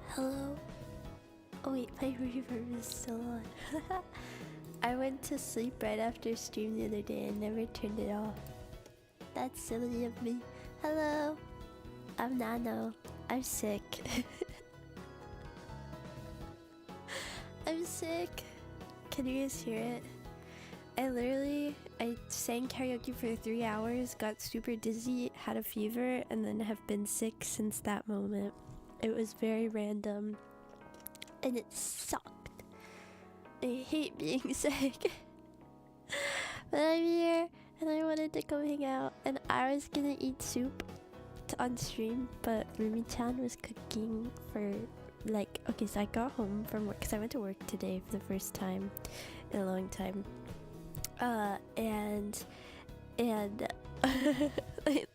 Hello? Oh wait, my reverb is still on. I went to sleep right after stream the other day and never turned it off. That's silly of me. Hello? I'm Nano. I'm sick. I'm sick. Can you guys hear it? I sang karaoke for 3 hours, got super dizzy, had a fever, and then have been sick since that moment. It was very random, and it sucked. I hate being sick. But I'm here, and I wanted to come hang out, and I was gonna eat soup on stream, but Rumi-chan was cooking for okay, so I got home from work, because I went to work today for the first time in a long time. And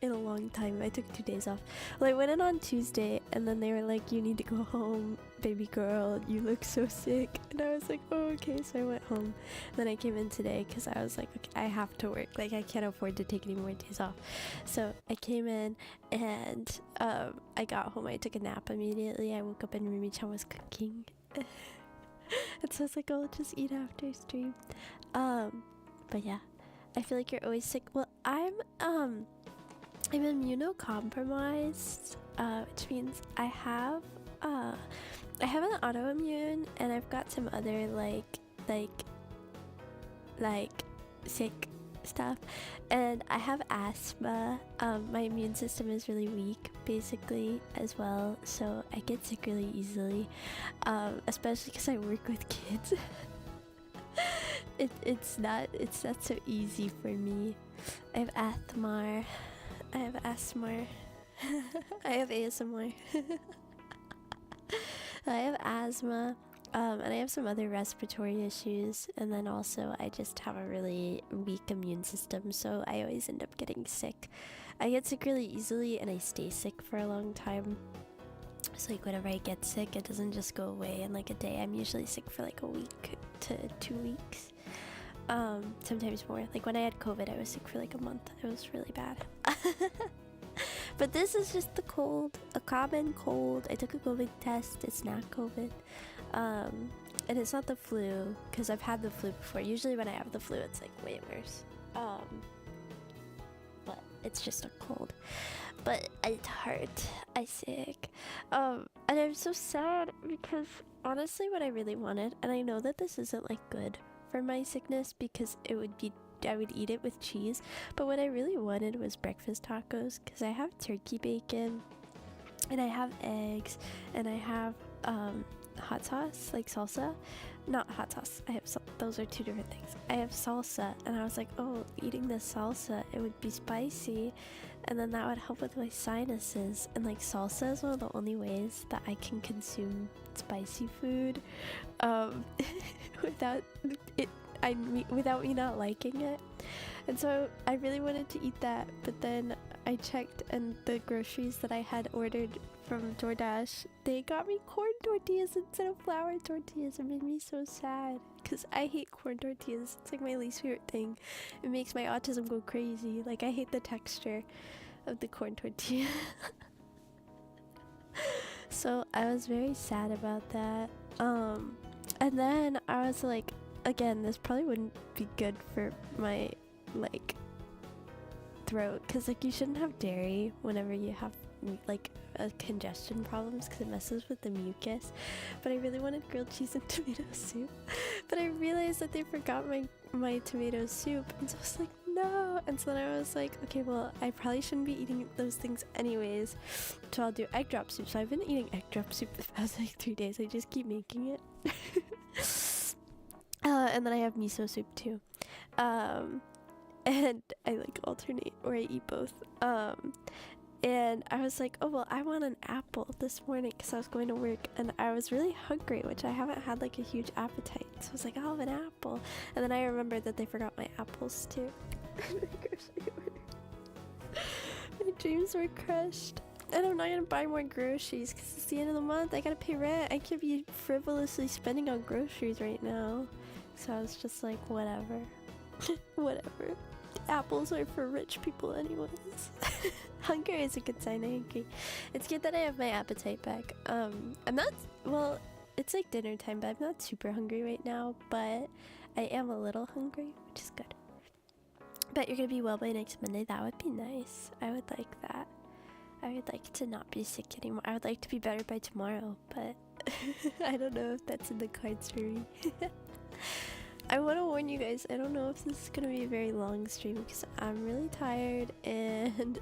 in a long time, I took 2 days off. Well, I went in on Tuesday, and then they were like, you need to go home, baby girl, you look so sick. And I was like, oh, okay, so I went home. And then I came in today because I was like, okay, I have to work, like I can't afford to take any more days off. So I came in, and I got home, I took a nap immediately. I woke up and Rumi-chan was cooking. And so I was like, oh, I'll just eat after stream. But yeah, I feel like you're always sick. Well, I'm immunocompromised, which means I have an autoimmune, and I've got some other like sick stuff, and I have asthma. My immune system is really weak, basically, as well, so I get sick really easily, especially because I work with kids. It's not so easy for me. I have asthma. I have asthma. I have ASMR. I have asthma, and I have some other respiratory issues, and then also I just have a really weak immune system, so I always end up getting sick. I get sick really easily, and I stay sick for a long time. So like whenever I get sick, it doesn't just go away in like a day. I'm usually sick for like a week to 2 weeks. Sometimes more. Like when I had COVID, I was sick for like a month. It was really bad. But this is just the cold, a common cold. I took a COVID test. It's not COVID. And it's not the flu, because I've had the flu before. Usually when I have the flu, it's like way worse. But it's just a cold. But it hurt. I'm sick. And I'm so sad because honestly what I really wanted, and I know that this isn't like good for my sickness because I would eat it with cheese, but what I really wanted was breakfast tacos, because I have turkey bacon and I have eggs and I have hot sauce, like salsa. Not hot sauce, I have those are 2 different things. I have salsa, and I was like, oh, eating this salsa, it would be spicy, and then that would help with my sinuses. And like salsa is one of the only ways that I can consume spicy food without me not liking it. And so I really wanted to eat that, but then I checked, and the groceries that I had ordered from DoorDash, they got me corn tortillas instead of flour tortillas. It made me so sad because I hate corn tortillas. It's like my least favorite thing. It makes my autism go crazy. Like I hate the texture of the corn tortilla. So I was very sad about that. And then I was like, again, this probably wouldn't be good for my like throat, because like you shouldn't have dairy whenever you have like congestion problems, because it messes with the mucus. But I really wanted grilled cheese and tomato soup, but I realized that they forgot my tomato soup, and so I was like, no. And so then I was like, okay, well, I probably shouldn't be eating those things anyways, so I'll do egg drop soup. So I've been eating egg drop soup the past like 3 days. I just keep making it. And then I have miso soup too, and I like alternate, or I eat both. And I was like, oh well, I want an apple this morning because I was going to work, and I was really hungry, which I haven't had like a huge appetite, so I was like, I'll have an apple. And then I remembered that they forgot my apples too. My dreams were crushed, and I'm not gonna buy more groceries because it's the end of the month. I gotta pay rent. I could be frivolously spending on groceries right now. So I was just like, whatever. Whatever. apples are for rich people anyways. Hunger is a good sign, I agree. It's good that I have my appetite back. I'm not, well, it's like dinner time, but I'm not super hungry right now, but I am a little hungry, which is good. Bet you're gonna be well by next Monday. That would be nice. I would like that. I would like to not be sick anymore. I would like to be better by tomorrow, but I don't know if that's in the cards for me. I want to warn you guys, I don't know if this is going to be a very long stream because I'm really tired and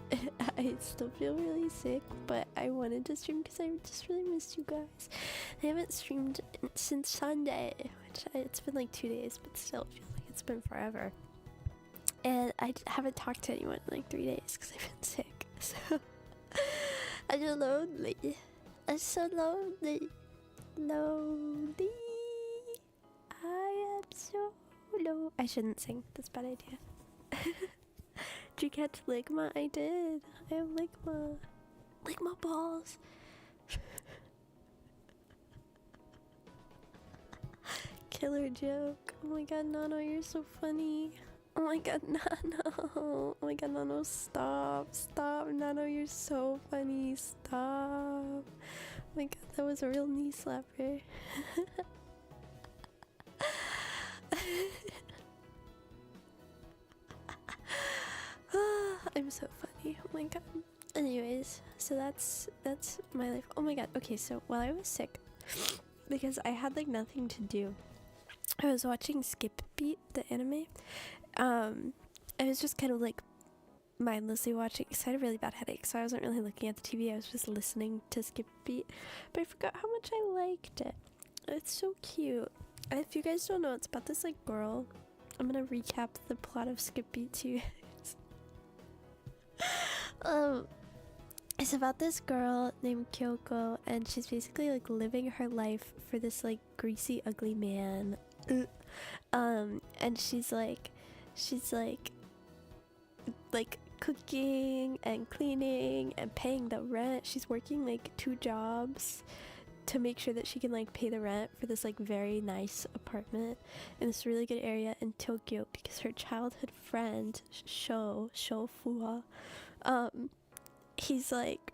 I still feel really sick, but I wanted to stream because I just really missed you guys. I haven't streamed since Sunday, which it's been like 2 days, but still it feels like it's been forever. And I haven't talked to anyone in like 3 days because I've been sick, so I'm lonely. I'm so lonely. Lonely. I am so low. I shouldn't sing. That's a bad idea. Did you catch Ligma? I did. I have Ligma. Ligma balls. Killer joke. Oh my god, Nano, you're so funny. Oh my god, Nano. Oh my god, Nano, stop. Stop, Nano, you're so funny. Stop. Oh my god, that was a real knee slapper. I'm so funny. Oh my god. Anyways, so that's my life. Oh my god. Okay, so while I was sick, because I had like nothing to do, I was watching Skip Beat, the anime. I was just kind of like mindlessly watching because I had a really bad headache, so I wasn't really looking at the TV. I was just listening to Skip Beat, but I forgot how much I liked it. It's so cute. And if you guys don't know, it's about this like girl. I'm gonna recap the plot of Skip Beat to you guys. It's about this girl named Kyoko, and she's basically like living her life for this like greasy, ugly man. And she's like cooking and cleaning and paying the rent. She's working like 2 jobs to make sure that she can like pay the rent for this like very nice apartment in this really good area in Tokyo, because her childhood friend Shofua, he's like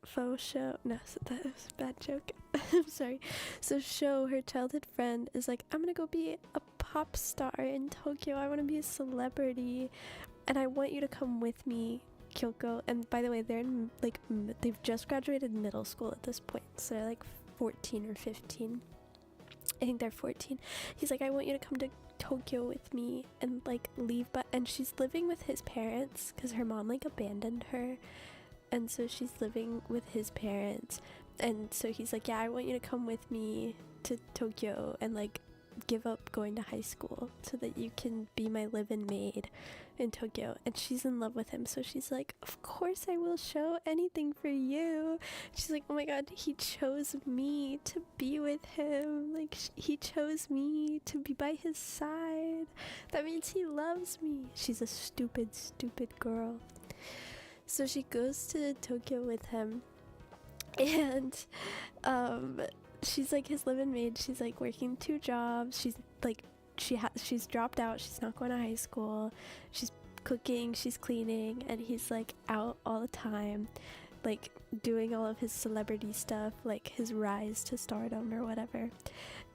faux show. No, that was a bad joke. I'm sorry. So her childhood friend, is like, I'm gonna go be a pop star in Tokyo. I want to be a celebrity, and I want you to come with me, Kyoko. And by the way, they're in like they've just graduated middle school at this point, so they're like 14 or 15. I think they're 14. He's like, I want you to come to Tokyo with me and like leave, and she's living with his parents because her mom like abandoned her, and so she's living with his parents. And so he's like, yeah, I want you to come with me to Tokyo and like give up going to high school so that you can be my live-in maid in Tokyo. And she's in love with him, so she's like, of course I will show anything for you. She's like, oh my god, he chose me to be with him. Like, he chose me to be by his side. That means he loves me. She's a stupid girl. So she goes to Tokyo with him, and she's like his live-in maid. She's like working 2 jobs. She's like, she's dropped out. She's not going to high school. She's cooking, she's cleaning, and he's like out all the time, like doing all of his celebrity stuff, like his rise to stardom or whatever.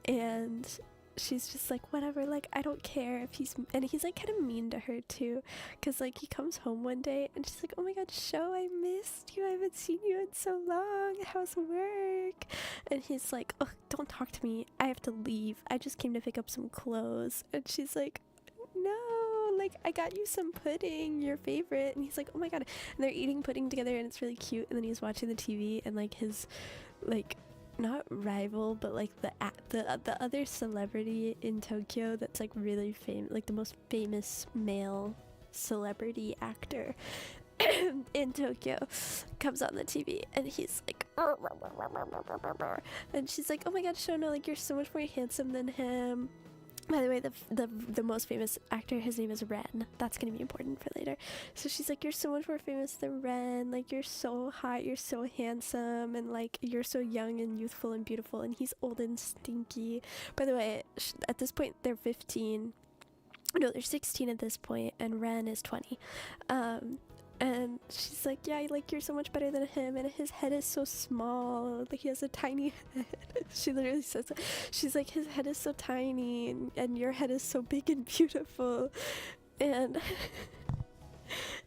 And she's just like, whatever, like I don't care if he's like kind of mean to her too, because like he comes home one day and she's like, oh my god, I missed you, I haven't seen you in so long, how's work? And he's like, oh, don't talk to me, I have to leave, I just came to pick up some clothes. And she's like, no, like I got you some pudding, your favorite. And he's like, oh my god. And they're eating pudding together and it's really cute. And then he's watching the TV, and like his like not rival, but like the other celebrity in Tokyo that's like really famous, like the most famous male celebrity actor in Tokyo, comes on the TV, and he's like, and she's like, oh my god, Shono, like you're so much more handsome than him. By the way, the most famous actor, his name is Ren. That's gonna be important for later. So she's like, you're so much more famous than Ren. Like, you're so hot, you're so handsome, and like, you're so young and youthful and beautiful. And he's old and stinky. By the way, at this point, they're 15. No, they're 16 at this point, and Ren is 20. Um, and she's like, yeah, like, you're so much better than him, and his head is so small, like, he has a tiny head. She literally says that. She's like, his head is so tiny, and your head is so big and beautiful. And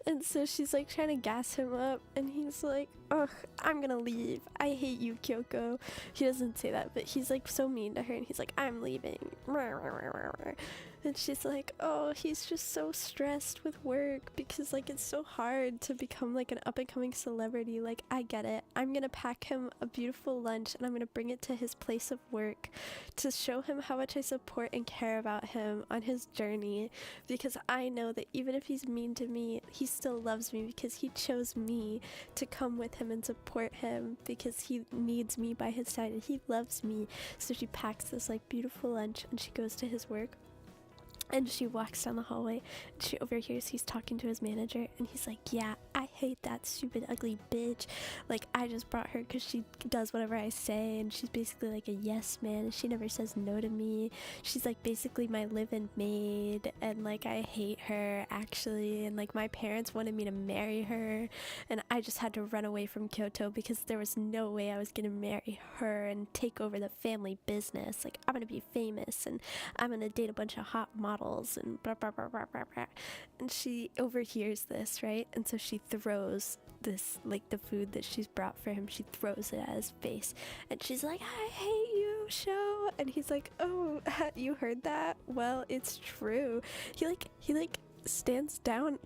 and so she's like trying to gas him up, and he's like, ugh, I'm gonna leave. I hate you, Kyoko. He doesn't say that, but he's like so mean to her, and he's like, I'm leaving. And she's like, oh, he's just so stressed with work because like it's so hard to become like an up and coming celebrity. Like, I get it. I'm gonna pack him a beautiful lunch and I'm gonna bring it to his place of work to show him how much I support and care about him on his journey, because I know that even if he's mean to me, he still loves me because he chose me to come with him and support him because he needs me by his side and he loves me. So she packs this like beautiful lunch and she goes to his work. And she walks down the hallway and she overhears he's talking to his manager, and he's like, yeah, I hate that stupid ugly bitch. Like, I just brought her because she does whatever I say, and she's basically like a yes man, and she never says no to me. She's like basically my live-in maid, and like I hate her actually, and like my parents wanted me to marry her, and I just had to run away from Kyoto because there was no way I was gonna marry her and take over the family business. Like, I'm gonna be famous and I'm gonna date a bunch of hot models and blah blah blah blah blah blah. And she overhears this, right? And so she throws this, like the food that she's brought for him, she throws it at his face, and she's like, I hate you, Sho. And he's like, oh, you heard that? Well, it's true. He stands on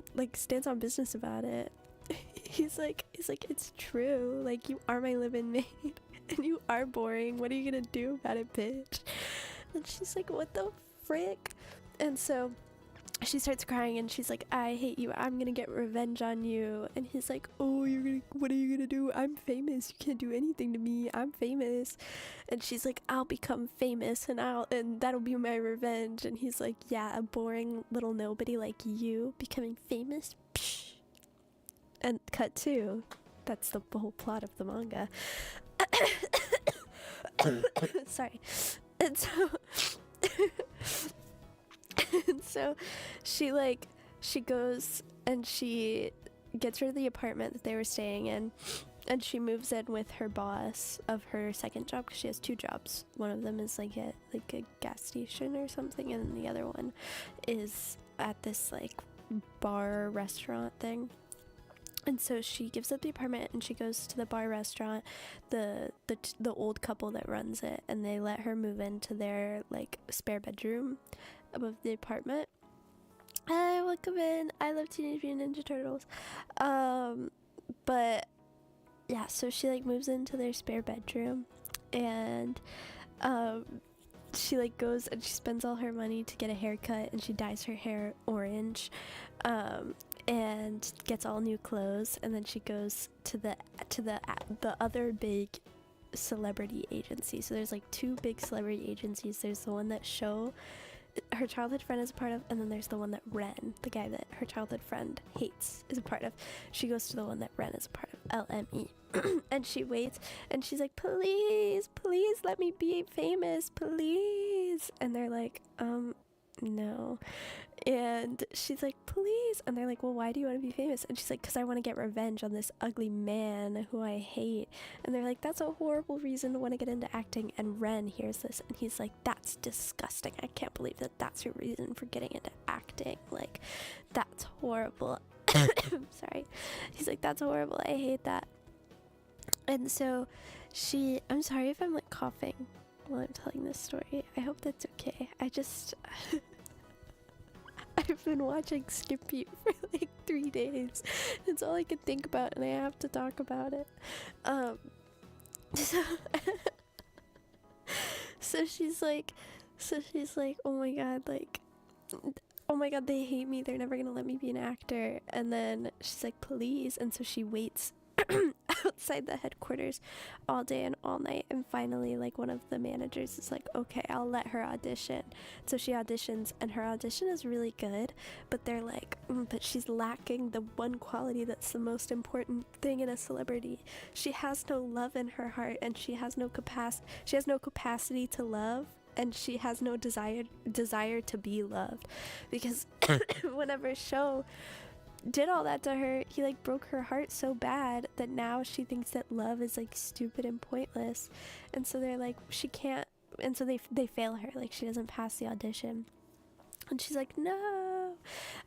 business about it. He's like, it's true. Like, you are my live-in maid and you are boring. What are you gonna do about it, bitch? And she's like, what the frick? And so she starts crying and she's like, I hate you, I'm gonna get revenge on you. And he's like, oh, what are you gonna do? I'm famous, you can't do anything to me, I'm famous. And she's like, I'll become famous and that'll be my revenge. And he's like, yeah, a boring little nobody like you becoming famous? Psh. And cut two. That's the whole plot of the manga. Sorry. And so and so she goes and she gets rid of the apartment that they were staying in, and she moves in with her boss of her second job, because she has two jobs. One of them is like a gas station or something, and the other one is at this like bar restaurant thing. And so she gives up the apartment and she goes to the bar restaurant, the old couple that runs it, and they let her move into their like spare bedroom above the apartment. Hi, welcome in. I love Teenage Mutant Ninja Turtles. But yeah, so she like moves into their spare bedroom, and she like goes and she spends all her money to get a haircut, and she dyes her hair orange, and gets all new clothes, and then she goes to the other big celebrity agency. So there's like two big celebrity agencies. There's the one that her childhood friend is a part of, and then there's the one that Ren, the guy that her childhood friend hates, is a part of. She goes to the one that Ren is a part of, LME. And she waits, and she's like, please let me be famous, please. And they're like, no. And she's like, please. And they're like, well, why do you want to be famous? And she's like, because I want to get revenge on this ugly man who I hate. And they're like, that's a horrible reason to want to get into acting. And Ren hears this and he's like, that's disgusting. I can't believe that that's your reason for getting into acting. Like, that's horrible. Sorry. He's like, that's horrible. I hate that. And so I'm sorry if I'm like coughing while I'm telling this story. I hope that's okay. I've been watching Skippy for like 3 days. It's all I can think about, and I have to talk about it. So she's like, oh my god, they hate me. They're never gonna let me be an actor. And then she's like, please. And so she waits outside the headquarters all day and all night, and finally like one of the managers is like, okay, I'll let her audition. So she auditions, and her audition is really good, but they're like, but she's lacking the one quality that's the most important thing in a celebrity. She has no love in her heart, and she has no capacity to love. and she has no desire to be loved, because whenever Sho did all that to her, he like broke her heart so bad that now she thinks that love is like stupid and pointless, and so they're like, she can't, and so they fail her, like she doesn't pass the audition, and she's like, no.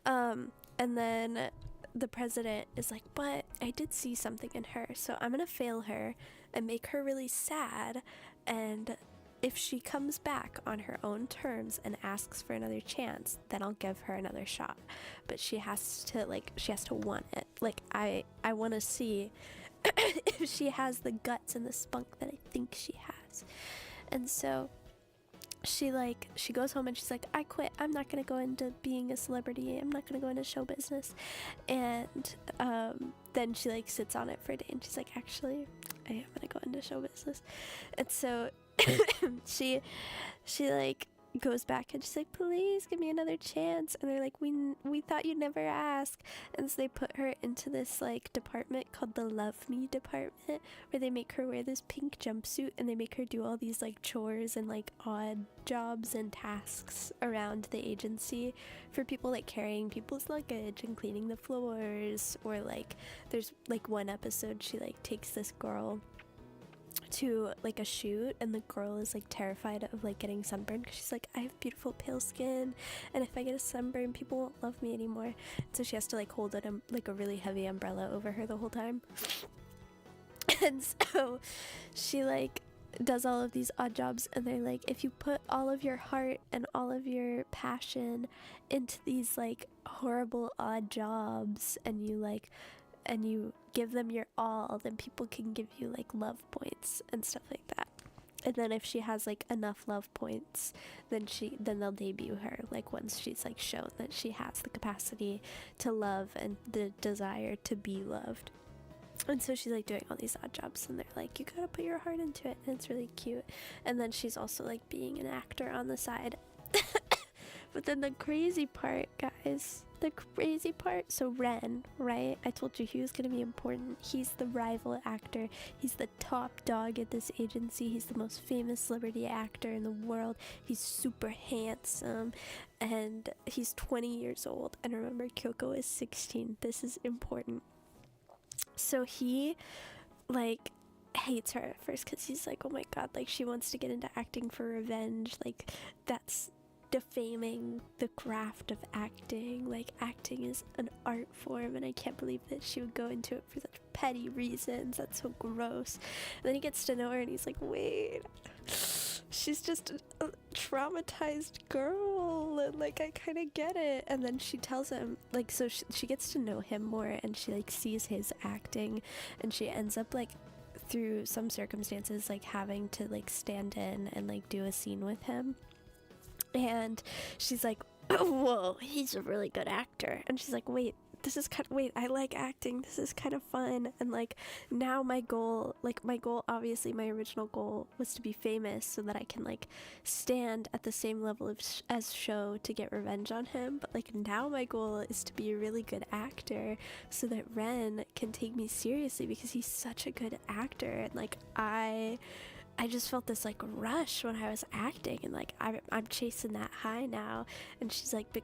And then the president is like, but I did see something in her, so I'm gonna fail her and make her really sad, and if she comes back on her own terms and asks for another chance, then I'll give her another shot. But she has to want it. Like, I want to see if she has the guts and the spunk that I think she has. And so she goes home and she's like, I quit. I'm not gonna go into being a celebrity. I'm not gonna go into show business. And then she like sits on it for a day and she's like, actually, I am gonna go into show business. And so she like goes back and she's like, please give me another chance, and they're like, we thought you'd never ask, and so they put her into this like department called the Love Me department, where they make her wear this pink jumpsuit and they make her do all these like chores and like odd jobs and tasks around the agency for people, like carrying people's luggage and cleaning the floors, or like there's like one episode she like takes this girl to like a shoot, and the girl is like terrified of like getting sunburned because she's like, I have beautiful pale skin, and if I get a sunburn people won't love me anymore. So she has to like hold it like a really heavy umbrella over her the whole time. And so she like does all of these odd jobs, and they're like, if you put all of your heart and all of your passion into these like horrible odd jobs, and you give them your all, then people can give you like love points and stuff like that. And then if she has like enough love points, then they'll debut her, like once she's like shown that she has the capacity to love and the desire to be loved. And so she's like doing all these odd jobs, and they're like, you gotta put your heart into it, and it's really cute. And then she's also like being an actor on the side. But then the crazy part, guys, so Ren, right? I told you he was going to be important. He's the rival actor. He's the top dog at this agency. He's the most famous celebrity actor in the world. He's super handsome, and he's 20 years old. And remember, Kyoko is 16. This is important. So he, like, hates her at first because he's like, oh my god, like, she wants to get into acting for revenge. Like, that's defaming the craft of acting. Like, acting is an art form, and I can't believe that she would go into it for such petty reasons. That's so gross. And then he gets to know her, and he's like, wait, she's just a traumatized girl, and like, I kind of get it. And then she tells him, like, so she gets to know him more, and she like sees his acting, and she ends up like, through some circumstances, like having to like stand in and like do a scene with him. And she's like, oh, whoa, he's a really good actor. And she's like, wait, I like acting. This is kind of fun. And like, now my goal, obviously my original goal was to be famous so that I can like stand at the same level as Sho to get revenge on him. But like, now my goal is to be a really good actor so that Ren can take me seriously because he's such a good actor. And like, I just felt this like rush when I was acting, and like I'm chasing that high now. And she's like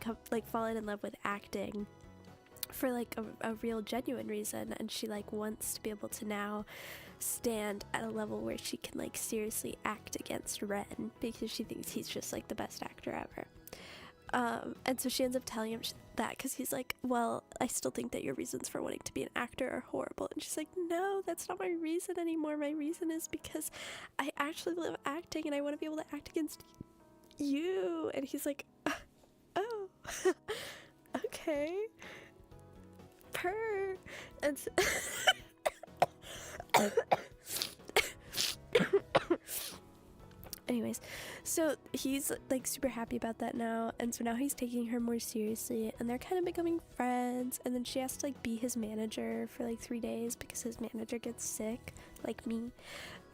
fallen in love with acting for like a real genuine reason, and she like wants to be able to now stand at a level where she can like seriously act against Ren because she thinks he's just like the best actor ever. And so she ends up telling him that because he's like, well, I still think that your reasons for wanting to be an actor are horrible. And she's like, no, that's not my reason anymore. My reason is because I actually love acting, and I want to be able to act against you. And he's like, oh, okay, purr. And so anyways, so he's like super happy about that now, and so now he's taking her more seriously, and they're kind of becoming friends. And then she has to like be his manager for like 3 days because his manager gets sick, like me.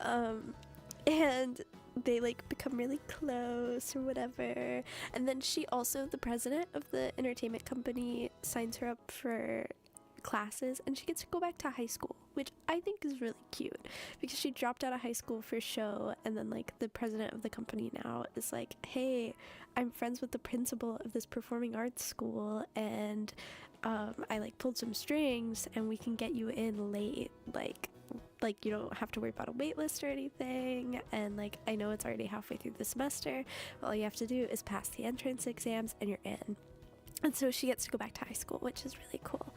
And they like become really close or whatever. And then she also, the president of the entertainment company, signs her up for classes, and she gets to go back to high school, which I think is really cute, because she dropped out of high school for show, and then like the president of the company now is like, hey, I'm friends with the principal of this performing arts school, and I like pulled some strings and we can get you in late, like you don't have to worry about a wait list or anything, and like I know it's already halfway through the semester, all you have to do is pass the entrance exams and you're in. And so she gets to go back to high school, which is really cool.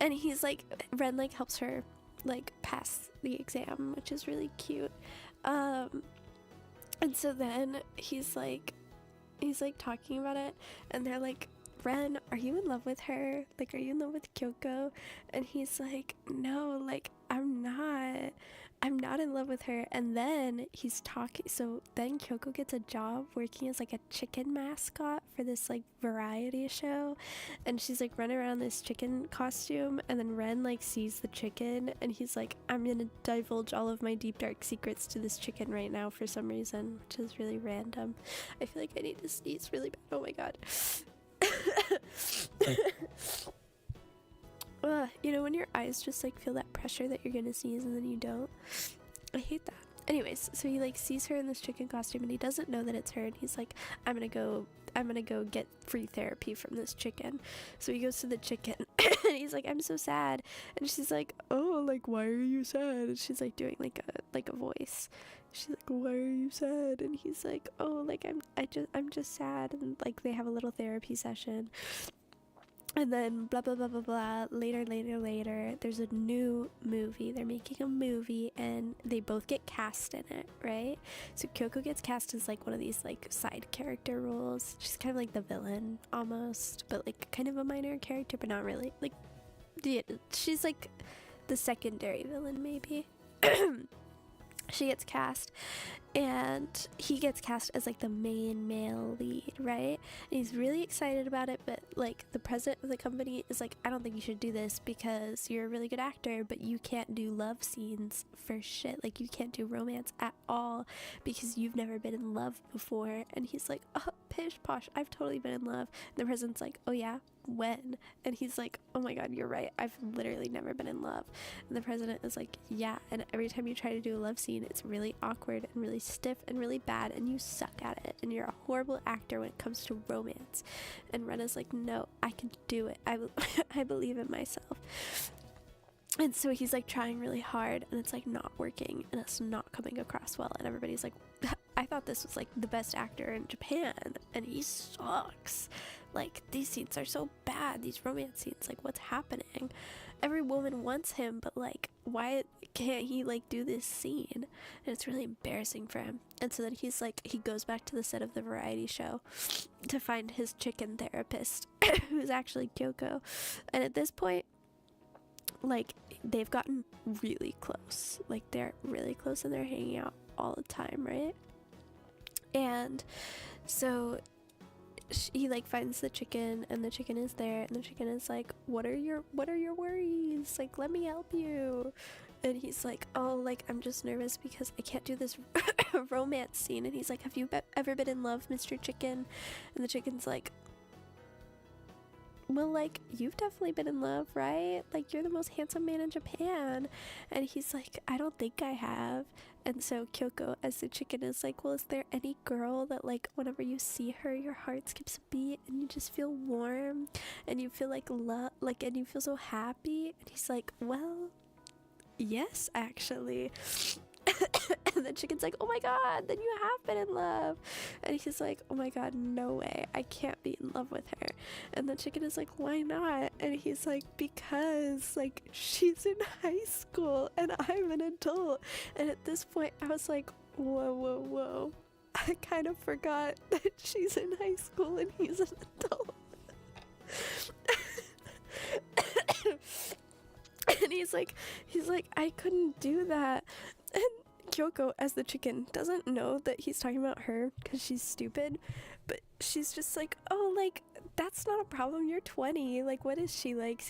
And he's like, Ren like helps her like pass the exam, which is really cute. And so then he's like talking about it, and they're like, Ren, are you in love with her? Like, are you in love with Kyoko? And he's like, no, like, I'm not in love with her. And then he's talking, so then Kyoko gets a job working as like a chicken mascot for this like variety show, and she's like running around this chicken costume, and then Ren like sees the chicken, and he's like, I'm gonna divulge all of my deep dark secrets to this chicken right now for some reason, which is really random. I feel like I need to sneeze really bad. Oh my god. You know when your eyes just like feel that pressure that you're gonna sneeze and then you don't? I hate that. Anyways, so he like sees her in this chicken costume, and he doesn't know that it's her, and he's like, I'm gonna go get free therapy from this chicken. So he goes to the chicken and he's like, I'm so sad. And she's like, oh, like, why are you sad? And she's like doing like a voice. She's like, why are you sad? And he's like, oh, like I'm just sad. And like they have a little therapy session. And then blah blah blah blah blah, later, there's a new movie. They're making a movie and they both get cast in it, right? So Kyoko gets cast as like one of these like side character roles. She's kind of like the villain almost, but like kind of a minor character, but not really. Like, yeah, she's like the secondary villain maybe. She gets cast, and he gets cast as like the main male lead, right? And he's really excited about it, but like the president of the company is like, I don't think you should do this because you're a really good actor, but you can't do love scenes for shit. Like, you can't do romance at all because you've never been in love before. And he's like, oh, pish posh, I've totally been in love. And the president's like, oh yeah, when? And he's like, oh my god, you're right, I've literally never been in love. And the president is like, yeah, and every time you try to do a love scene, it's really awkward and really stiff and really bad, and you suck at it, and you're a horrible actor when it comes to romance. And Ren is like, no, I can do it. I believe in myself. And so he's like trying really hard, and it's like not working, and it's not coming across well, and everybody's like, I thought this was like the best actor in Japan, and he sucks. Like, these scenes are so bad, these romance scenes, like, what's happening? Every woman wants him, but like, why can't he like do this scene? And it's really embarrassing for him. And so then he's like, he goes back to the set of the variety show to find his chicken therapist, who's actually Kyoko. And at this point, like, they've gotten really close. Like, they're really close, and they're hanging out all the time, right? And so he like finds the chicken, and the chicken is there, and the chicken is like, what are your worries? Like, let me help you. And he's like, oh, like, I'm just nervous because I can't do this romance scene. And he's like, have you ever been in love, Mr. Chicken? And the chicken's like, well, like, you've definitely been in love, right? Like, you're the most handsome man in Japan. And he's like, I don't think I have. And so Kyoko, as the chicken, is like, well, is there any girl that, like, whenever you see her, your heart skips a beat and you just feel warm and you feel like love, like, and you feel so happy? And he's like, well, yes, actually. And the chicken's like, oh my god, then you have been in love. And he's like, oh my god, no way, I can't be in love with her. And the chicken is like, why not? And he's like, because, like, she's in high school and I'm an adult. And at this point I was like, whoa, I kind of forgot that she's in high school and he's an adult. And he's like, I couldn't do that. And Kyoko, as the chicken, doesn't know that he's talking about her because she's stupid, but she's just like, oh, like, that's not a problem, you're 20, like, what is she, like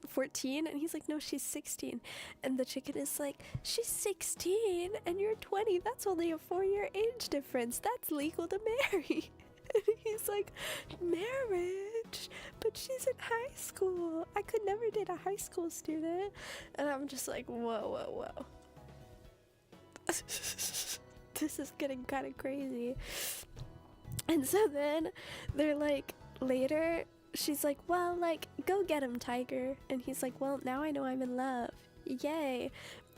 14? And he's like, no, she's 16. And the chicken is like, she's 16 and you're 20, that's only a 4-year age difference, that's legal to marry. And he's like, marriage? but she's in high school. I could never date a high school student. And I'm just like, whoa. This is getting kind of crazy. And so then they're like, later, she's like, well, like, go get him, Tiger. And he's like, well, now I know I'm in love. Yay.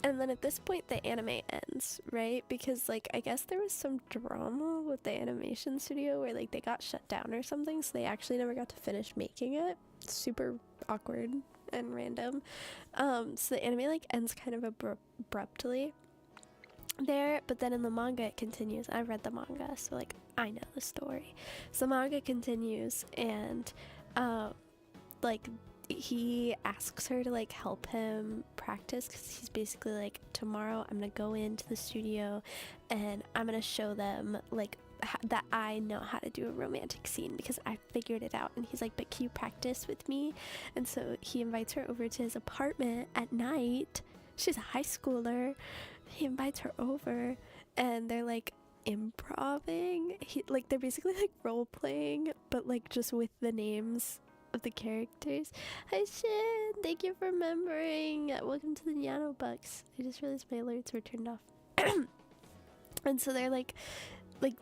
And then at this point, the anime ends, right? Because, like, I guess there was some drama with the animation studio where, like, they got shut down or something, so they actually never got to finish making it. Super awkward and random. So the anime, like, ends kind of abruptly there, but then in the manga it continues. I read the manga, so, like, I know the story. So the manga continues, and, like, he asks her to, like, help him practice, because he's basically like, tomorrow I'm gonna go into the studio and I'm gonna show them, like, that I know how to do a romantic scene because I figured it out. And he's like, but can you practice with me? And so he invites her over to his apartment at night. She's a high schooler. He invites her over and they're like improving. They're basically like role playing, but like just with the names of the characters. Hi Shin, thank you for remembering. Welcome to the Nyano Bucks. I just realized my alerts were turned off. And so they're like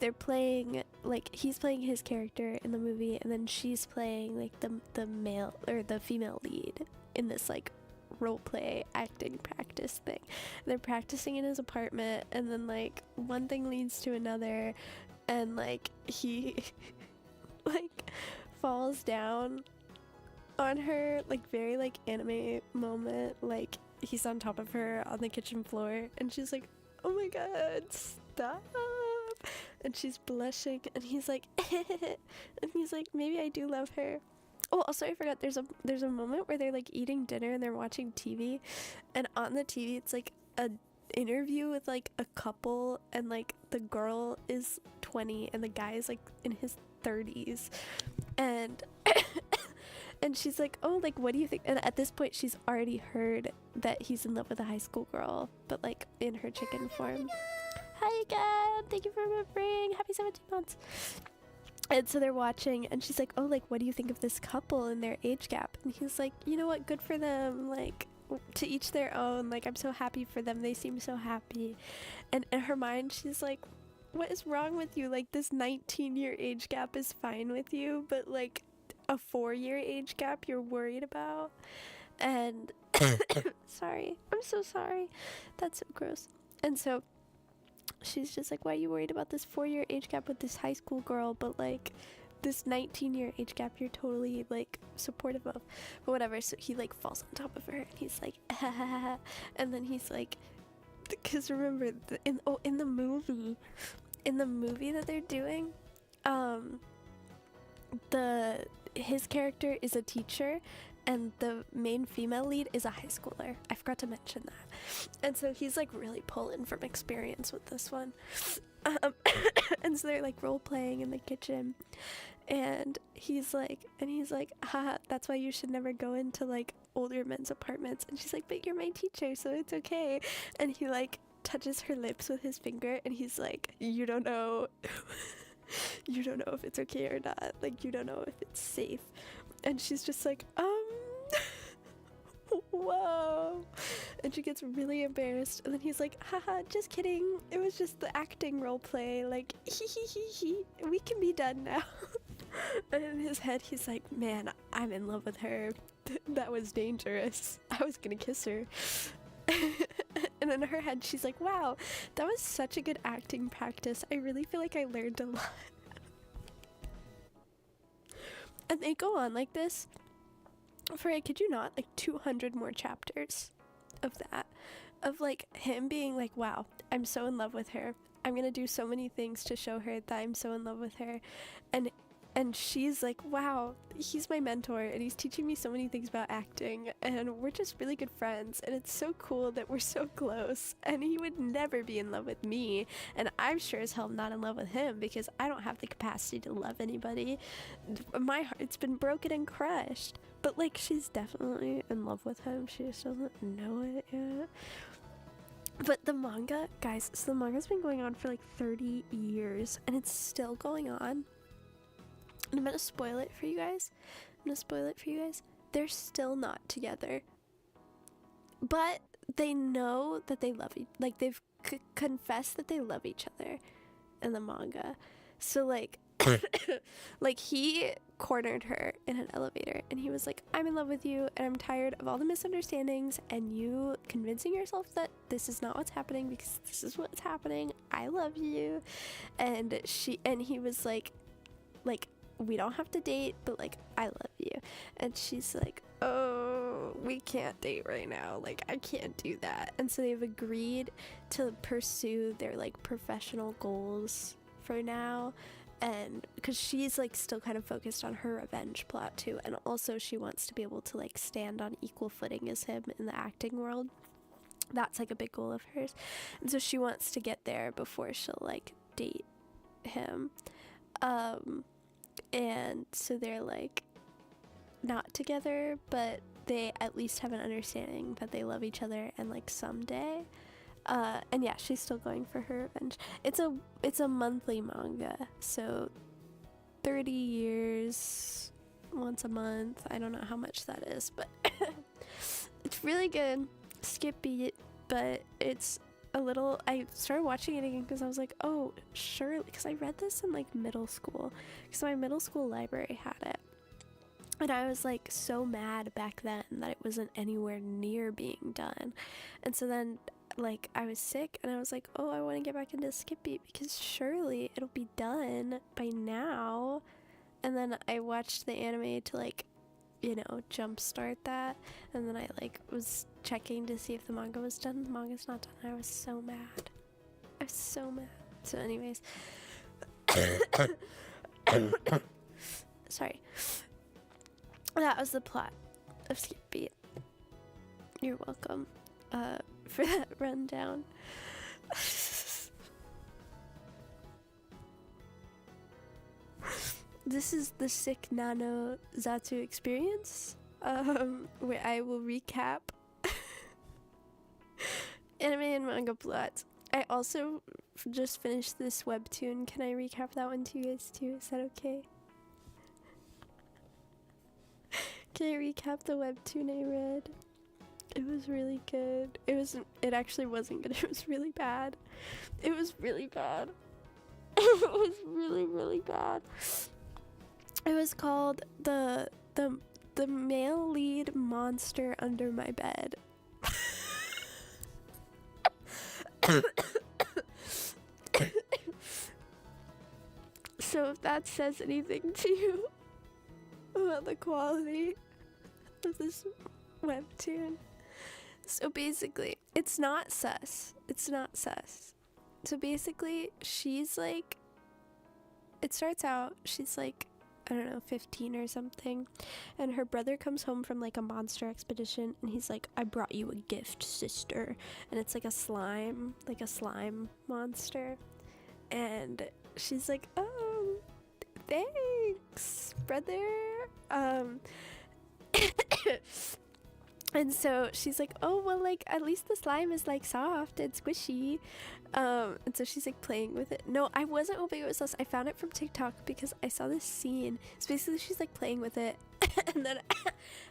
they're playing, like, he's playing his character in the movie, and then she's playing like the male or the female lead in this like role play acting practice thing. They're practicing in his apartment, and then like one thing leads to another, and like he like falls down on her, like very like anime moment, like he's on top of her on the kitchen floor and she's like, oh my god, stop, and she's blushing, and he's like and he's like, maybe I do love her. Oh, also I forgot, there's a moment where they're like eating dinner and they're watching TV, and on the TV it's like a interview with like a couple, and like the girl is 20 and the guy is like in his 30s, and and she's like, oh, like, what do you think? And at this point she's already heard that he's in love with a high school girl, but like in her chicken form. Hi again, thank you for remembering. Happy 17 months. And so they're watching, and she's like, oh, like, what do you think of this couple and their age gap? And he's like, you know what, good for them, like, to each their own, like, I'm so happy for them, they seem so happy. And in her mind she's like, what is wrong with you? Like, this 19-year age gap is fine with you, but like a 4-year age gap you're worried about? And sorry, I'm so sorry, that's so gross. And so she's just like, why are you worried about this 4-year age gap with this high school girl, but like this 19-year age gap you're totally like supportive of? But whatever. So he like falls on top of her and he's like and then he's like, because remember in the movie that they're doing, his character is a teacher and the main female lead is a high schooler. I forgot to mention that. And so he's like really pulling from experience with this one. And so they're like role playing in the kitchen, and he's like, haha, that's why you should never go into like older men's apartments. And she's like, but you're my teacher, so it's okay. And he like touches her lips with his finger, and he's like, you don't know you don't know if it's okay or not, like you don't know if it's safe. And she's just like, whoa. And she gets really embarrassed, and then he's like, haha, just kidding, it was just the acting role play, like he, we can be done now. And in his head he's like, man, I'm in love with her, that was dangerous, I was gonna kiss her. And in her head she's like, wow, that was such a good acting practice, I really feel like I learned a lot. And they go on like this for, I kid you not, like 200 more chapters of that, of like him being like, wow, I'm so in love with her, I'm gonna do so many things to show her that I'm so in love with her. And she's like, wow, he's my mentor and he's teaching me so many things about acting, and we're just really good friends, and it's so cool that we're so close, and he would never be in love with me, and I'm sure as hell not in love with him because I don't have the capacity to love anybody. My heart's been broken and crushed. But like, she's definitely in love with him, she just doesn't know it yet. But the manga, guys, so the manga's been going on for like 30 years and it's still going on. I'm gonna spoil it for you guys. They're still not together, but they know that they love like they've confessed that they love each other in the manga. So like like he cornered her in an elevator and he was like, I'm in love with you and I'm tired of all the misunderstandings and you convincing yourself that this is not what's happening because this is what's happening. I love you. And he was like we don't have to date, but like I love you. And she's like, oh, we can't date right now, like I can't do that. And so they've agreed to pursue their like professional goals for now, and because she's like still kind of focused on her revenge plot too, and also she wants to be able to like stand on equal footing as him in the acting world. That's like a big goal of hers, and so she wants to get there before she'll like date him. And so they're like not together, but they at least have an understanding that they love each other, and like someday and yeah, she's still going for her revenge. It's a monthly manga, so 30 years once a month. I don't know how much that is, but it's really good. Skip beat, but it's a little. I started watching it again because I was like, oh, surely, because I read this in like middle school, because my middle school library had it, and I was like so mad back then that it wasn't anywhere near being done. And so then like I was sick and I was like, oh, I want to get back into Skip Beat because surely it'll be done by now. And then I watched the anime to like, you know, jumpstart that, and then I like was checking to see if the manga was done. The manga's not done. I was so mad. So anyways, sorry, that was the plot of Skip Beat. You're welcome for that rundown. This is the sick nano Zatsu experience, where I will recap anime and manga plots. I also just finished this webtoon. Can I recap that one to you guys too? Is that okay? Can I recap the webtoon I read? It was really good. It actually wasn't good. It was really bad. It was really bad. It was really, really bad. It was called the male lead monster under my bed. So if that says anything to you about the quality of this webtoon. So basically, it's not sus. So basically, she's like, it starts out, she's like, I don't know, 15 or something, and her brother comes home from like a monster expedition, and he's like, I brought you a gift, sister. And it's like a slime monster, and she's like, oh, thanks, brother. And so she's like, oh, well, like, at least the slime is, like, soft and squishy. And so she's, like, playing with it. No, I wasn't hoping it was us. I found it from TikTok because I saw this scene. So basically, she's, like, playing with it. And then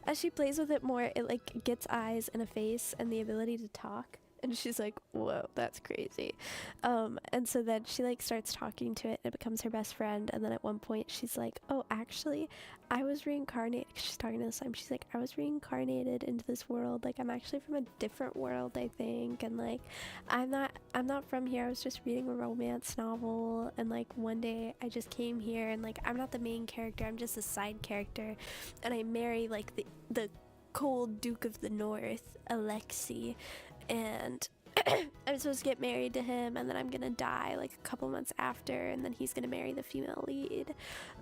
as she plays with it more, it, like, gets eyes and a face and the ability to talk. And she's like, whoa, that's crazy. And so then she like starts talking to it and it becomes her best friend. And then at one point she's like, oh, actually I was reincarnated. She's talking to the slime. She's like, I was reincarnated into this world. Like, I'm actually from a different world, I think. And like, I'm not from here. I was just reading a romance novel. And like one day I just came here and like, I'm not the main character. I'm just a side character. And I marry like the cold Duke of the North, Alexei. And I'm supposed to get married to him, and then I'm gonna die like a couple months after, and then he's gonna marry the female lead.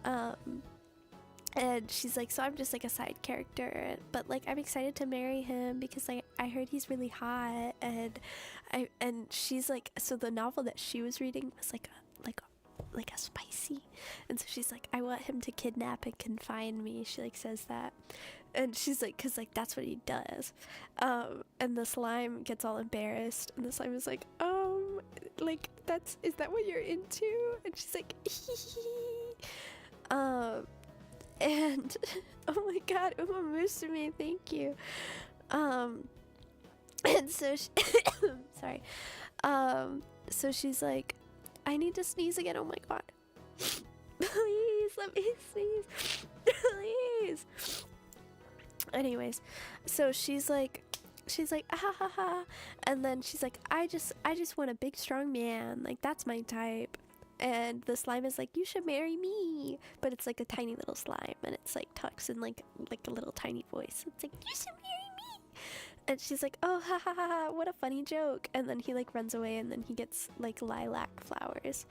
And she's like, so I'm just like a side character, but like I'm excited to marry him because like I heard he's really hot. And she's like, so the novel that she was reading was like a spicy, and so she's like, I want him to kidnap and confine me. She like says that. And she's like, because like that's what he does. And the slime gets all embarrassed, and the slime is like, like is that what you're into? And she's like, And oh my god, Uma Musume, thank you. And so she sorry. So she's like, I need to sneeze again. Oh my god. Please let me sneeze. Please. Anyways, so she's like ah ha ha, and then she's like, I just want a big strong man, like that's my type. And the slime is like, you should marry me, but it's like a tiny little slime, and it's like talks in like a little tiny voice. It's like, you should marry me. And she's like, oh ha ha ha ha, what a funny joke. And then he like runs away, and then he gets like lilac flowers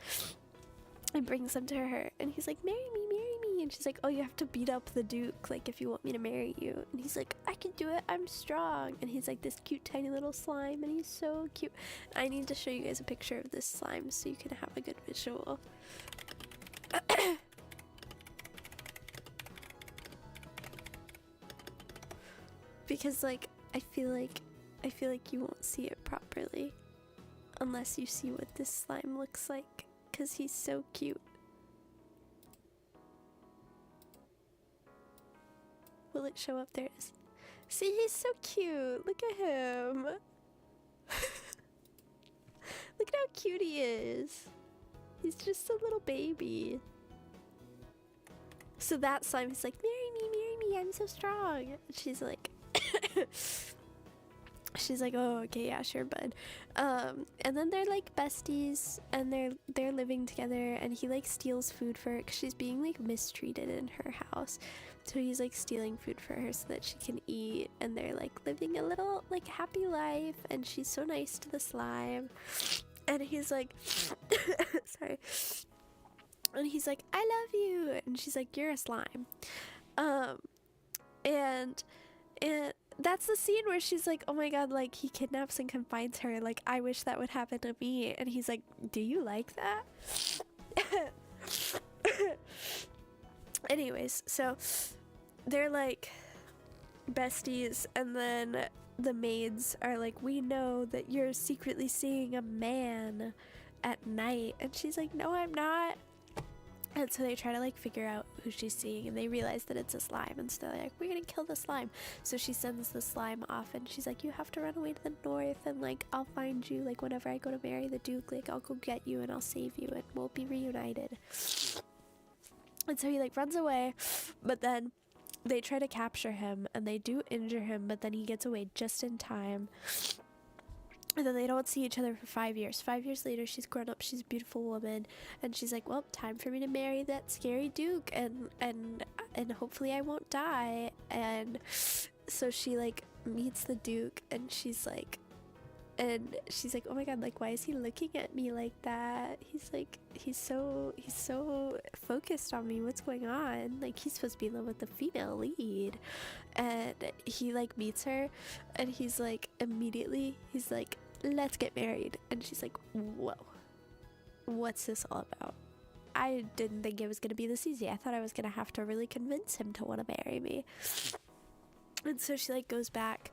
and brings them to her, and he's like, marry me, and she's like, oh, you have to beat up the Duke, like, if you want me to marry you. And he's like, I can do it, I'm strong. And he's like this cute tiny little slime, and he's so cute. I need to show you guys a picture of this slime so you can have a good visual. Because like I feel like you won't see it properly unless you see what this slime looks like, because he's so cute. Will it show up? There it is. See, he's so cute. Look at him. Look at how cute he is. He's just a little baby. So that slime is like, marry me, I'm so strong. And she's like, oh, okay, yeah, sure, bud. And then they're like besties, and they're living together, and he like steals food for her because she's being like mistreated in her house. So he's like stealing food for her so that she can eat, and they're like living a little like happy life, and she's so nice to the slime. And he's like, sorry. And he's like, I love you. And she's like, you're a slime. And that's the scene where she's like, oh my god, like he kidnaps and confines her, like I wish that would happen to me. And he's like, do you like that? Anyways, so they're like besties, and then the maids are like, we know that you're secretly seeing a man at night. And she's like, no, I'm not. And so they try to like figure out who she's seeing, and they realize that it's a slime, and so they're like, we're gonna kill the slime. So she sends the slime off, and she's like, you have to run away to the north, and like I'll find you, like whenever I go to marry the Duke, like I'll go get you and I'll save you and we'll be reunited. And so he like runs away, but then they try to capture him, and they do injure him, but then he gets away just in time. And then they don't see each other for 5 years. 5 years later, she's grown up, she's a beautiful woman, and she's like, well, time for me to marry that scary Duke, and hopefully I won't die. And so she like meets the Duke, and she's like, oh my god, like why is he looking at me like that? He's like, he's so focused on me, what's going on? Like he's supposed to be in love with the female lead. And he like meets her, and he's like, immediately he's like, let's get married. And she's like, whoa, what's this all about? I didn't think it was gonna be this easy. I thought I was gonna have to really convince him to want to marry me. And so she like goes back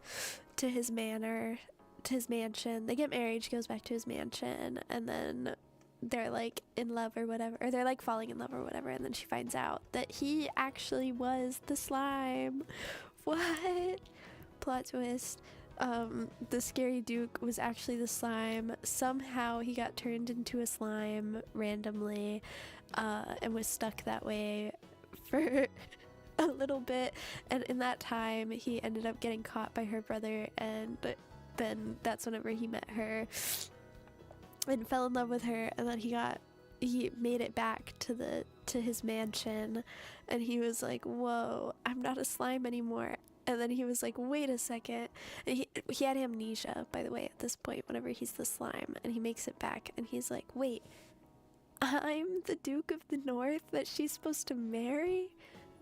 to his manor, to his mansion. They get married, she goes back to his mansion, and then they're like in love or whatever, or they're like falling in love or whatever, and then she finds out that he actually was the slime. What? Plot twist. The scary Duke was actually the slime. Somehow he got turned into a slime randomly, and was stuck that way for a little bit, and in that time he ended up getting caught by her brother, and then that's whenever he met her and fell in love with her. And then he made it back to his mansion, and he was like, whoa, I'm not a slime anymore. And then he was like, wait a second. And he had amnesia, by the way, at this point, whenever he's the slime, and he makes it back, and he's like, wait, I'm the Duke of the North that she's supposed to marry?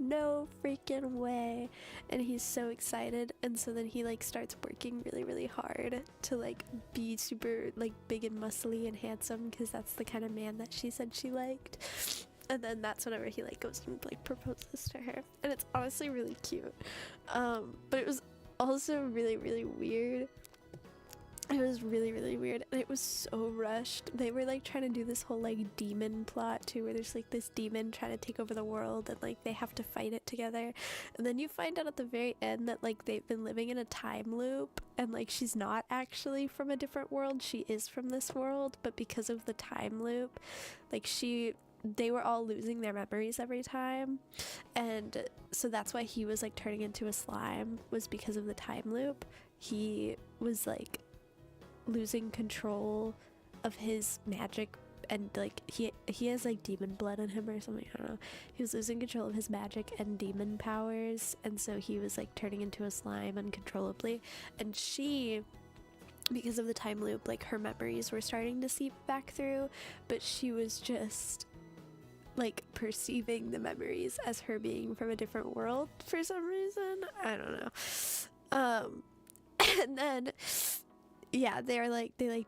No freaking way. And he's so excited, and so then he like starts working really, really hard to like be super like big and muscly and handsome, because that's the kind of man that she said she liked. And then that's whenever he like goes and like proposes to her, and it's honestly really cute. But it was also really, really weird It was really, really weird, and it was so rushed. They were like trying to do this whole like demon plot too, where there's like this demon trying to take over the world, and like they have to fight it together. And then you find out at the very end that like they've been living in a time loop, and like she's not actually from a different world, she is from this world, but because of the time loop, like they were all losing their memories every time, and so that's why he was like turning into a slime, was because of the time loop. He was like losing control of his magic, and like he has like demon blood in him or something, I don't know. He was losing control of his magic and demon powers, and so he was like turning into a slime uncontrollably. And she, because of the time loop, like her memories were starting to seep back through, but she was just like perceiving the memories as her being from a different world for some reason, I don't know. And then yeah, they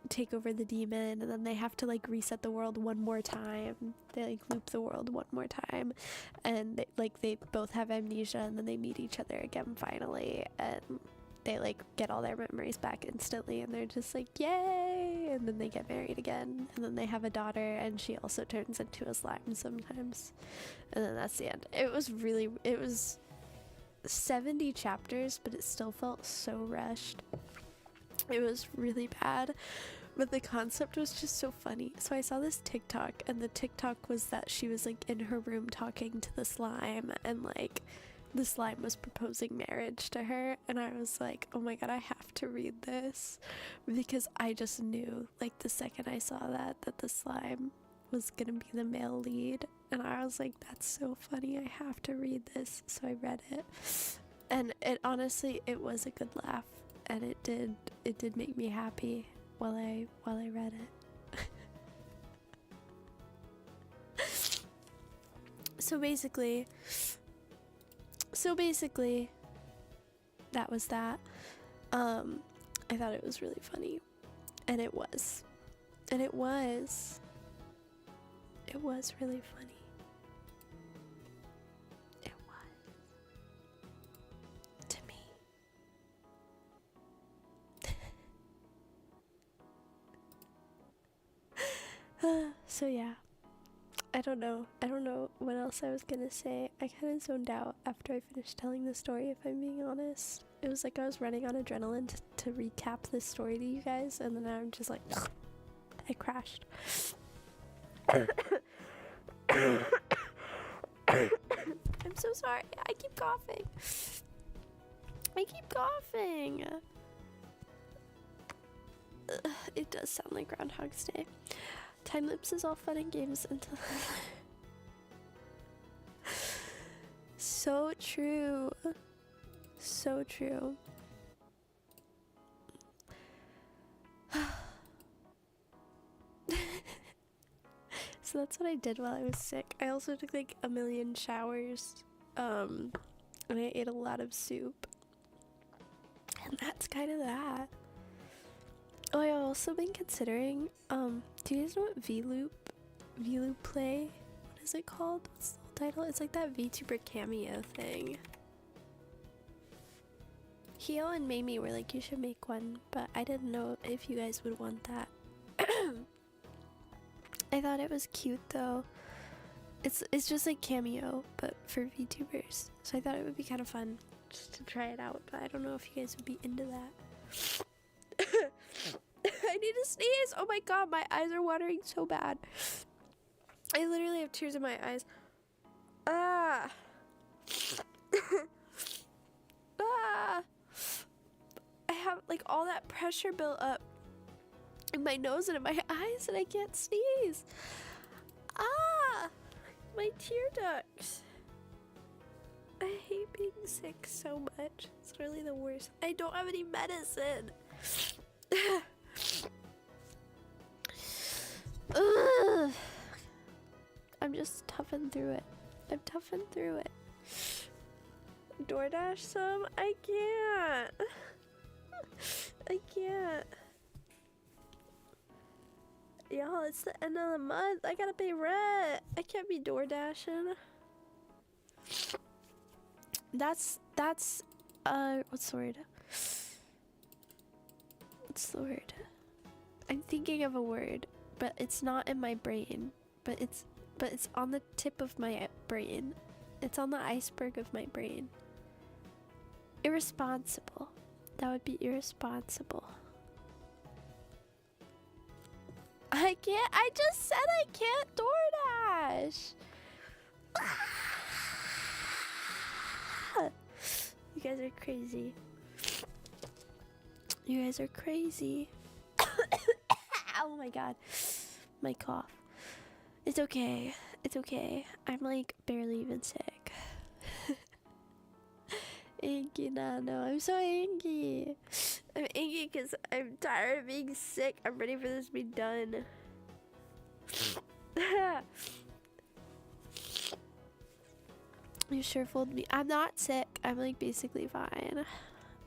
take over the demon, and then they have to like reset the world one more time. They like loop the world one more time, and they both have amnesia, and then they meet each other again finally, and they like get all their memories back instantly, and they're just like yay, and then they get married again, and then they have a daughter, and she also turns into a slime sometimes, and then that's the end. It was 70 chapters, but it still felt so rushed. It was really bad, but the concept was just so funny. So I saw this TikTok, and the TikTok was that she was like in her room talking to the slime, and like the slime was proposing marriage to her, and I was like, oh my god, I have to read this, because I just knew like the second I saw that the slime was gonna be the male lead, and I was like, that's so funny, I have to read this. So I read it, and it honestly, it was a good laugh, and it did make me happy while I read it. So basically that was that. I thought it was really funny, and it was really funny. It was to me. So yeah, I don't know what else I was gonna say. I kind of zoned out after I finished telling the story, if I'm being honest. It was like I was running on adrenaline to recap this story to you guys, and then I'm just like I crashed. I'm so sorry, I keep coughing. It does sound like Groundhog's Day. Time loops is all fun and games until so true. So that's what I did while I was sick. I also took like a million showers, and I ate a lot of soup, and that's kind of that. Oh, I've also been considering, do you guys know what VLoop play? What is it called? What's the whole title? It's like that VTuber cameo thing. Hio and Mamie were like, you should make one, but I didn't know if you guys would want that. I thought it was cute though. It's just like Cameo, but for VTubers. So I thought it would be kind of fun just to try it out, but I don't know if you guys would be into that. I need to sneeze! Oh my god, my eyes are watering so bad. I literally have tears in my eyes. Ah! Ah! I have like all that pressure built up in my nose and in my eyes, and I can't sneeze. Ah! My tear ducts. I hate being sick so much. It's really the worst. I don't have any medicine. Ugh. I'm just toughing through it. DoorDash some? I can't. Y'all, it's the end of the month. I gotta pay rent. I can't be door dashing. That's what's the word? What's the word? I'm thinking of a word, but it's not in my brain. But it's on the tip of my brain. It's on the iceberg of my brain. Irresponsible. That would be irresponsible. I can't. I just said I can't DoorDash. You guys are crazy. You guys are crazy. Oh my god. My cough. It's okay. It's okay. I'm like barely even sick. Anky, no, I'm so angry. I'm angry because I'm tired of being sick. I'm ready for this to be done. You sure fooled me. I'm not sick. I'm like basically fine.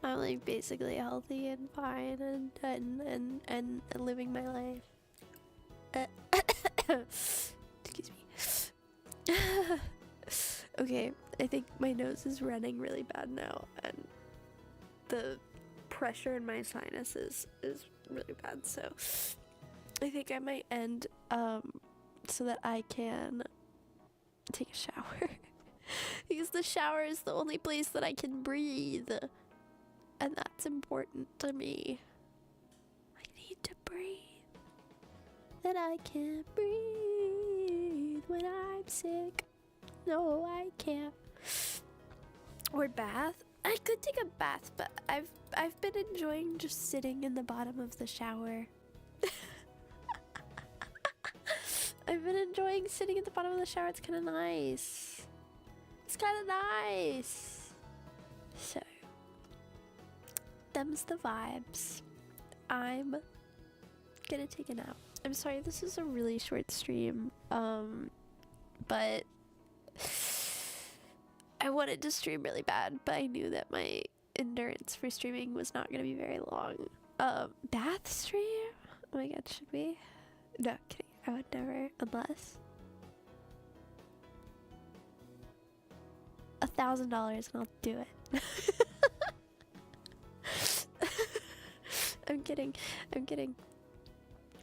I'm like basically healthy and fine and living my life. Excuse me. Okay, I think my nose is running really bad now, and the pressure in my sinuses is really bad, so I think I might end so that I can take a shower. Because the shower is the only place that I can breathe, and that's important to me. I need to breathe, that I can't breathe when I'm sick. No, I can't. Or bath. I could take a bath, but I've been enjoying just sitting in the bottom of the shower. I've been enjoying sitting at the bottom of the shower. It's kind of nice. It's kind of nice. So, them's the vibes. I'm gonna take a nap. I'm sorry, this is a really short stream. But I wanted to stream really bad, but I knew that my endurance for streaming was not gonna be very long. Bath stream? Oh my god, should we? No, kidding. I would never, unless $1,000 and I'll do it. I'm kidding. I'm kidding.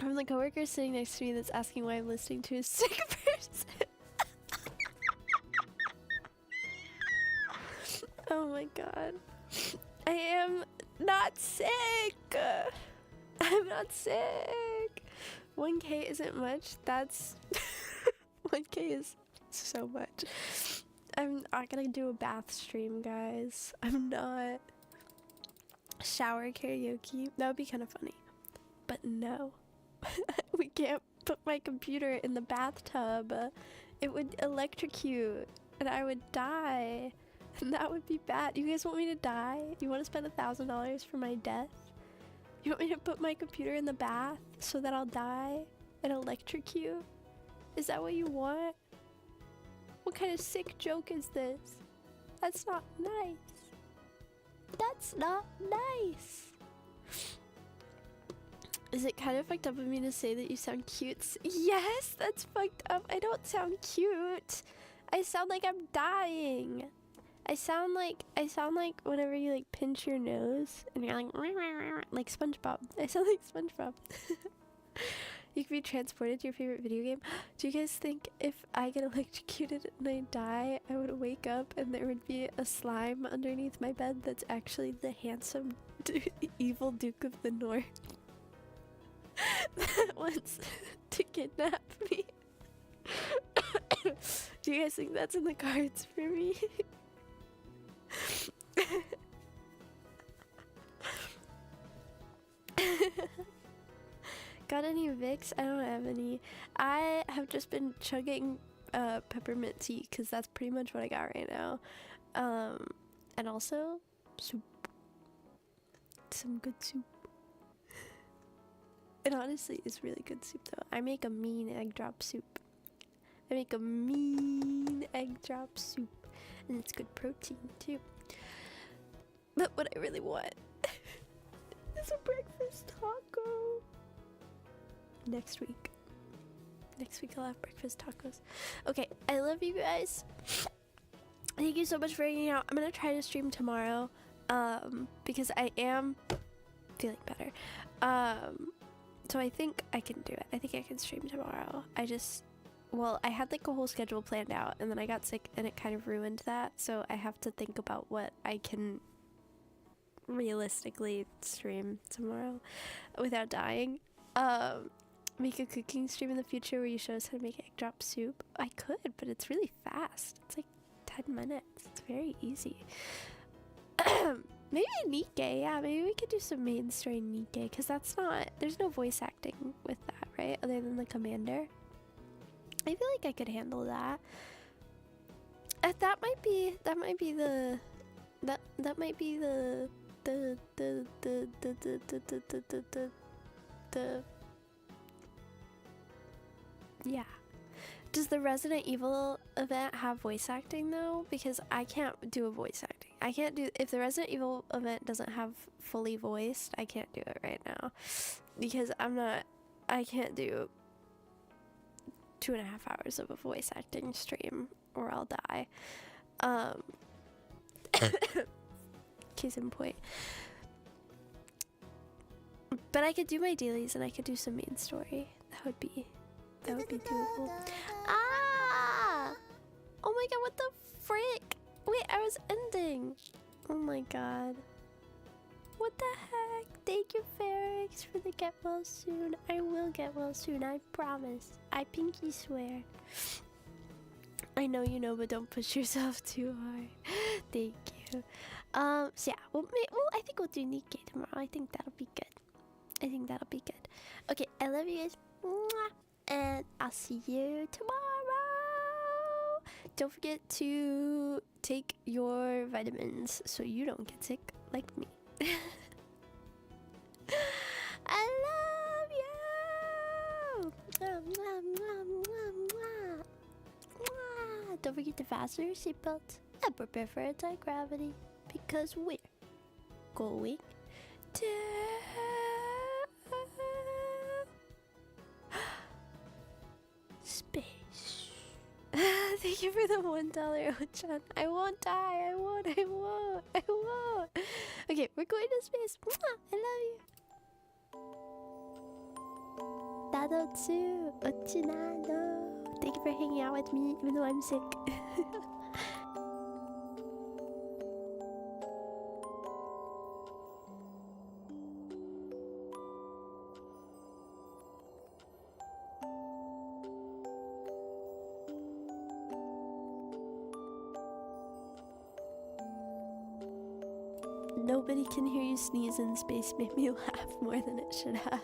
I'm the coworker sitting next to me that's asking why I'm listening to a sick person. Oh my god. I am not sick. I'm not sick. 1K isn't much. That's 1K is so much. I'm not gonna do a bath stream, guys. I'm not. Shower karaoke. That would be kind of funny. But no. We can't put my computer in the bathtub. It would electrocute and I would die. And that would be bad. You guys want me to die? You want to spend $1,000 for my death? You want me to put my computer in the bath so that I'll die and electrocute? Is that what you want? What kind of sick joke is this? That's not nice. That's not nice. Is it kind of fucked up of me to say that you sound cute? Yes, that's fucked up. I don't sound cute. I sound like I'm dying. I sound like whenever you like pinch your nose and you're like SpongeBob. I sound like SpongeBob. You can be transported to your favorite video game. Do you guys think if I get electrocuted and I die, I would wake up and there would be a slime underneath my bed that's actually the handsome evil Duke of the North that wants to kidnap me? Do you guys think that's in the cards for me? Got any Vicks? I don't have any. I have just been chugging peppermint tea because that's pretty much what I got right now. And also soup. Some good soup. It honestly is really good soup though. I make a mean egg drop soup. I make a mean egg drop soup. And it's good protein too. But what I really want is a breakfast taco. Next week. Next week I'll have breakfast tacos. Okay, I love you guys. Thank you so much for hanging out. I'm gonna try to stream tomorrow. Because I am feeling better. So I think I can do it. I think I can stream tomorrow. Well, I had like a whole schedule planned out, and then I got sick and it kind of ruined that. So I have to think about what I can realistically stream tomorrow without dying. Make a cooking stream in the future where you show us how to make egg drop soup. I could, but it's really fast. It's like 10 minutes. It's very easy. Maybe Nikkei, yeah, maybe we could do some main story Nikkei, because there's no voice acting with that, right? Other than the commander. I feel like I could handle that. That might be the yeah. Does the Resident Evil event have voice acting though? Because I can't do a voice acting. I can't do, if the Resident Evil event doesn't have fully voiced, I can't do it right now. Because I can't do 2.5 hours of a voice acting stream or I'll die. Case in point. But I could do my dailies and I could do some main story. That would be doable. Ah! Oh my god, what the frick? Wait, I was ending. Oh my god. What the heck? Thank you, Ferrix, for the get well soon. I will get well soon, I promise. I pinky swear. I know you know, but don't push yourself too hard. Thank you. So yeah, I think we'll do Nikkei tomorrow. I think that'll be good. Okay, I love you guys. Mwah. And I'll see you tomorrow. Don't forget to take your vitamins so you don't get sick like me. I love you. Mwah, mwah, mwah, mwah, mwah. Mwah. Don't forget to fasten your seatbelt and prepare for anti-gravity because we're going to space. Thank you for the $1 Ochan. I won't die. I won't. Okay, we're going to space. I love you. Zatsu, Ochinado. Thank you for hanging out with me even though I'm sick. Nobody can hear you sneeze in space made me laugh more than it should have.